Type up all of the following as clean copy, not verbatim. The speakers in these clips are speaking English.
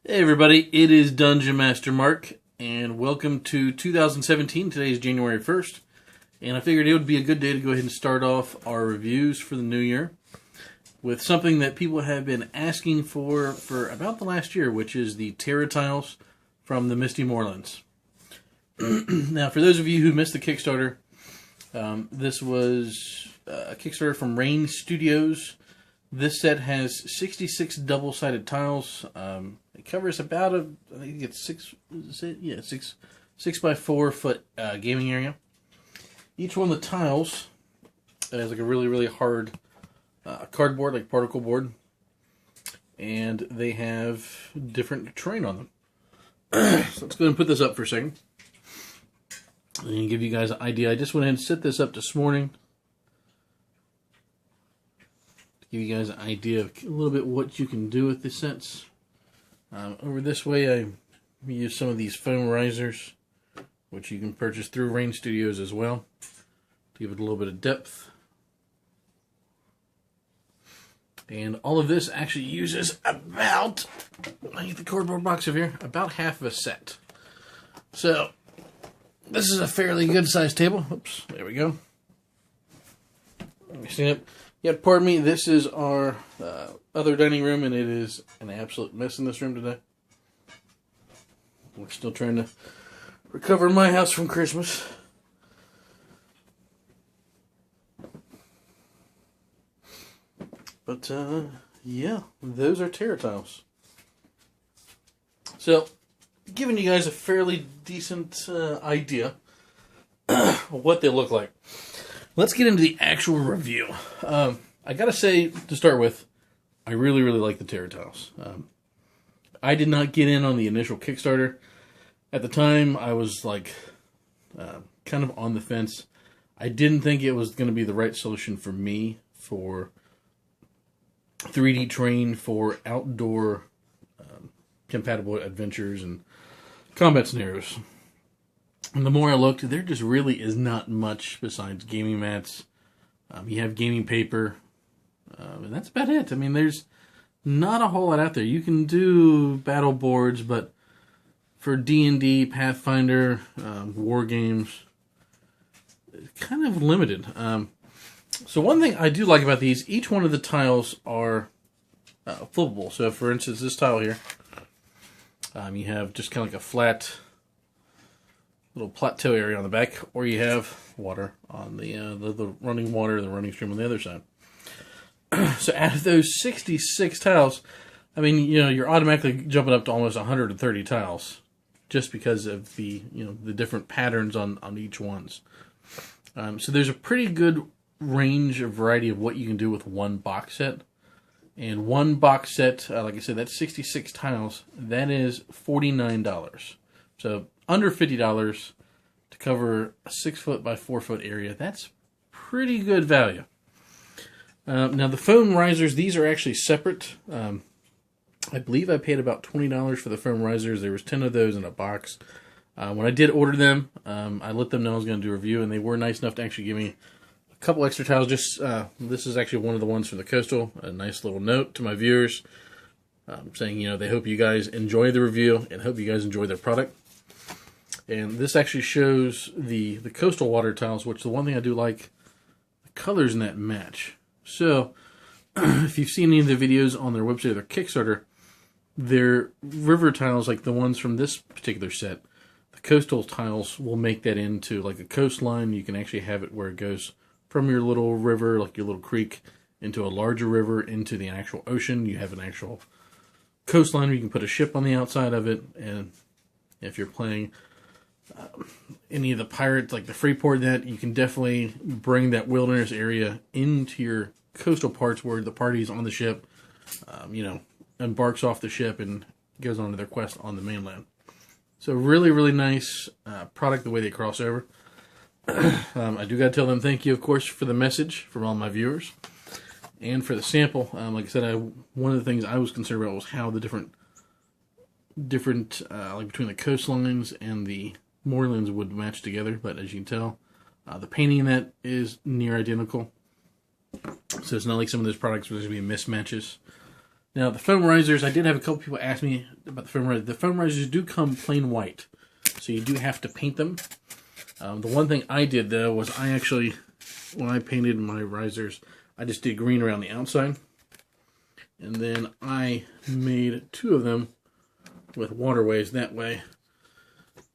Hey everybody, it is Dungeon Master Mark, and welcome to 2017. Today is January 1st, and I figured it would be a good day to go ahead and start off our reviews for the new year with something that people have been asking for about the last year, which is the Terra Tiles from the Misty Moorlands. Now, for those of you who missed the Kickstarter, this was a Kickstarter from Rain Studios. This set has 66 double-sided tiles. It covers about I think it's 6 by 4 foot gaming area. Each one of the tiles has like a really hard cardboard, like particle board, and they have different terrain on them. So let's go ahead and put this up for a second and give you guys an idea. I just went ahead and set this up this morning. Give you guys an idea of a little bit what you can do with the sets. Over this way, I use some of these foam risers, which you can purchase through Rain Studios as well, to give it a little bit of depth. And all of this actually uses about, I get the cardboard box over here, about half of a set. So, this is a fairly good sized table. Oops, there we go. Let me see it. Yeah, pardon me, this is our other dining room, and it is an absolute mess in this room today. We're still trying to recover my house from Christmas. But, yeah, those are Terra Tiles. So, giving you guys a fairly decent idea of what they look like. Let's get into the actual review. I gotta say, to start with, I really like the Terra Tiles. I did not get in on the initial Kickstarter. At the time, I was like, kind of on the fence. I didn't think it was going to be the right solution for me for 3D terrain for outdoor compatible adventures and combat scenarios. And the more I looked, there just really is not much besides gaming mats. You have gaming paper, and that's about it. I mean, there's not a whole lot out there. You can do battle boards, but for D&D, Pathfinder, war games, it's kind of limited. So one thing I do like about these, each one of the tiles are flippable. So for instance, this tile here, you have just kind of like a flat little plateau area on the back, or you have water on the running water, the running stream on the other side. So out of those 66 tiles, I mean, you know, you're automatically jumping up to almost 130 tiles, just because of the, you know, the different patterns on each ones. So there's a pretty good range of variety of what you can do with one box set. And one box set, like I said, that's 66 tiles. That is $49. So under $50 to cover a 6 foot by 4 foot area. That's pretty good value. Now the foam risers, these are actually separate. I believe I paid about $20 for the foam risers. There was 10 of those in a box. When I did order them, I let them know I was going to do a review, and they were nice enough to actually give me a couple extra tiles. Just this is actually one of the ones from the Coastal. A nice little note to my viewers saying, you know, they hope you guys enjoy the review and hope you guys enjoy their product. And this actually shows the Coastal water tiles, which the one thing I do like, the colors in that match. So, if you've seen any of the videos on their website or their Kickstarter, their river tiles, like the ones from this particular set, the Coastal tiles will make that into like a coastline. You can actually have it where it goes from your little river, like your little creek, into a larger river, into the actual ocean. You have an actual coastline where you can put a ship on the outside of it, and if you're playing any of the pirates, like the Freeport net, you can definitely bring that wilderness area into your coastal parts where the party's on the ship, you know, embarks off the ship and goes on to their quest on the mainland. So really nice product the way they cross over. I do got to tell them thank you, of course, for the message from all my viewers and for the sample. Like I said, one of the things I was concerned about was how the different like between the coastlines and the Moorlands would match together, but as you can tell, the painting in that is near identical. So it's not like some of those products where there's going to be mismatches. Now, the foam risers, I did have a couple people ask me about the foam risers. The foam risers do come plain white, so you do have to paint them. The one thing I did, though, was I actually, when I painted my risers, I just did green around the outside. And then I made 2 of them with waterways. That way,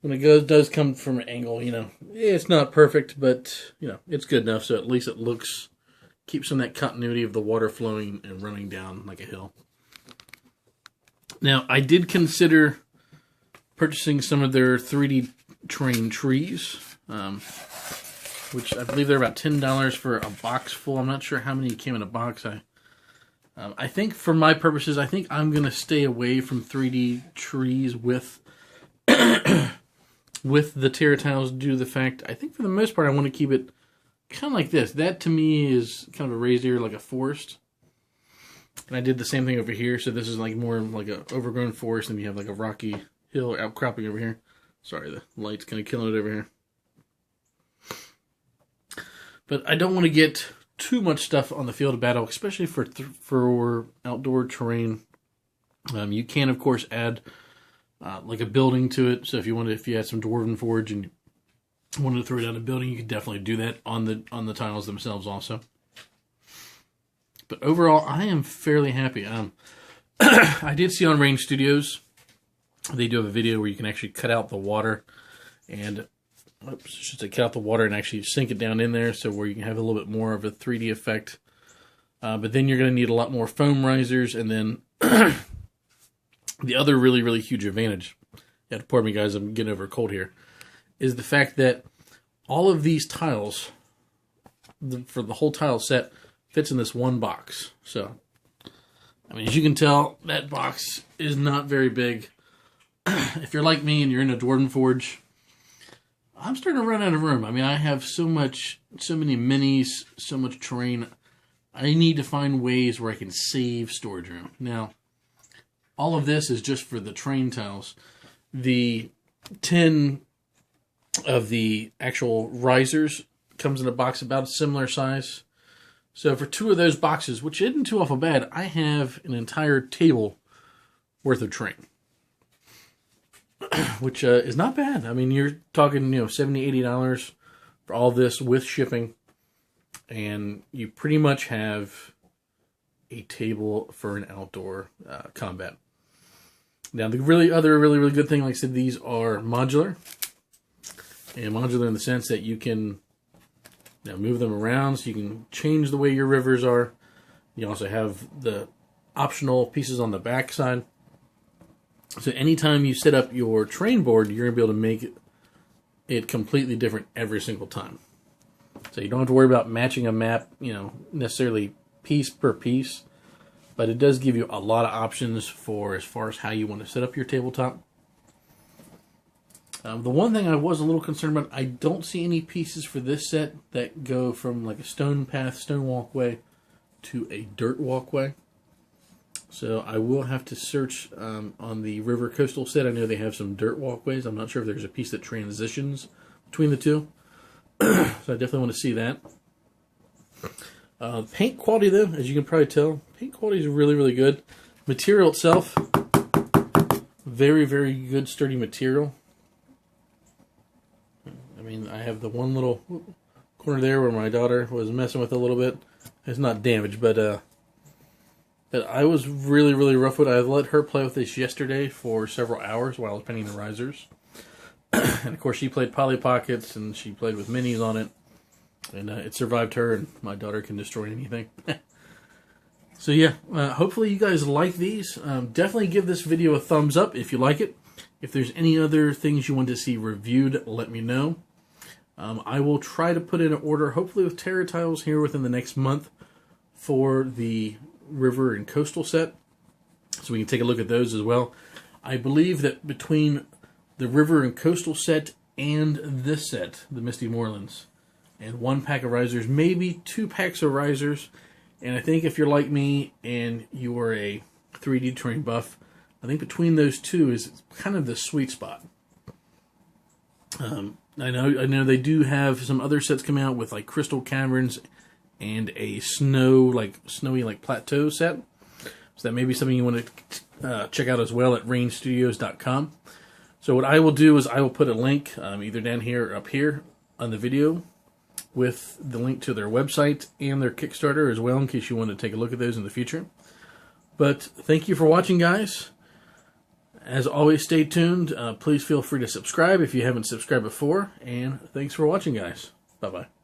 when it does come from an angle, you know, it's not perfect, but, you know, it's good enough, so at least it keeps some of that continuity of the water flowing and running down like a hill. Now, I did consider purchasing some of their 3D terrain trees, which I believe they're about $10 for a box full. I'm not sure how many came in a box. I think for my purposes, I think I'm going to stay away from 3D trees with with the Terra Tiles due to the fact, I think for the most part, I want to keep it kind of like this. That to me is kind of a raised area, like a forest. And I did the same thing over here. So this is like more like an overgrown forest, and you have like a rocky hill outcropping over here. Sorry, the light's kind of killing it over here. But I don't want to get too much stuff on the field of battle, especially for outdoor terrain. You can, of course, add like a building to it. So if you had some Dwarven Forge and you wanted to throw down a building, you could definitely do that on the tiles themselves also. But overall, I am fairly happy. I did see on Range Studios, they do have a video where you can actually cut out the water and cut out the water and actually sink it down in there, so where you can have a little bit more of a 3D effect. But then you're going to need a lot more foam risers, and then the other really, really huge advantage, you have to pardon me guys, I'm getting over a cold here, is the fact that all of these tiles, for the whole tile set, fits in this one box. So, I mean, as you can tell, that box is not very big. If you're like me and you're in a Dwarven Forge, I'm starting to run out of room. I mean, I have so many minis, so much terrain. I need to find ways where I can save storage room. Now, all of this is just for the terrain tiles. The 10 of the actual risers comes in a box about a similar size. So for 2 of those boxes, which isn't too awful bad, I have an entire table worth of terrain. Which is not bad. I mean, you're talking, $70, $80 for all this with shipping. And you pretty much have a table for an outdoor combat. Now, the really good thing, like I said, these are modular. And modular in the sense that you can move them around, so you can change the way your rivers are. You also have the optional pieces on the back side. So anytime you set up your terrain board, you're going to be able to make it completely different every single time. So you don't have to worry about matching a map, necessarily piece per piece. But it does give you a lot of options for as far as how you want to set up your tabletop. The one thing I was a little concerned about, I don't see any pieces for this set that go from like a stone path, stone walkway, to a dirt walkway. So I will have to search on the River Coastal set. I know they have some dirt walkways. I'm not sure if there's a piece that transitions between the two. So I definitely want to see that. Paint quality, though, as you can probably tell, paint quality is really, really good. Material itself, very, very good, sturdy material. I mean, I have the one little corner there where my daughter was messing with a little bit. It's not damaged, but I was really, really rough with it. I let her play with this yesterday for several hours while I was painting the risers. And, of course, she played Polly Pockets, and she played with minis on it. And it survived her, and my daughter can destroy anything. So, yeah, hopefully you guys like these. Definitely give this video a thumbs up if you like it. If there's any other things you want to see reviewed, let me know. I will try to put in an order, hopefully with Terra Tiles here within the next month for the River and Coastal set. So we can take a look at those as well. I believe that between the River and Coastal set and this set, the Misty Moorlands, and 1 pack of risers, maybe 2 packs of risers. And I think if you're like me and you are a 3D terrain buff, I think between those two is kind of the sweet spot. I know they do have some other sets coming out with like crystal caverns and a snowy plateau set. So that may be something you want to check out as well at rainstudios.com. So what I will do is I will put a link either down here or up here on the video with the link to their website and their Kickstarter as well, in case you want to take a look at those in the future. But thank you for watching, guys. As always, stay tuned. Please feel free to subscribe if you haven't subscribed before. And thanks for watching, guys. Bye-bye.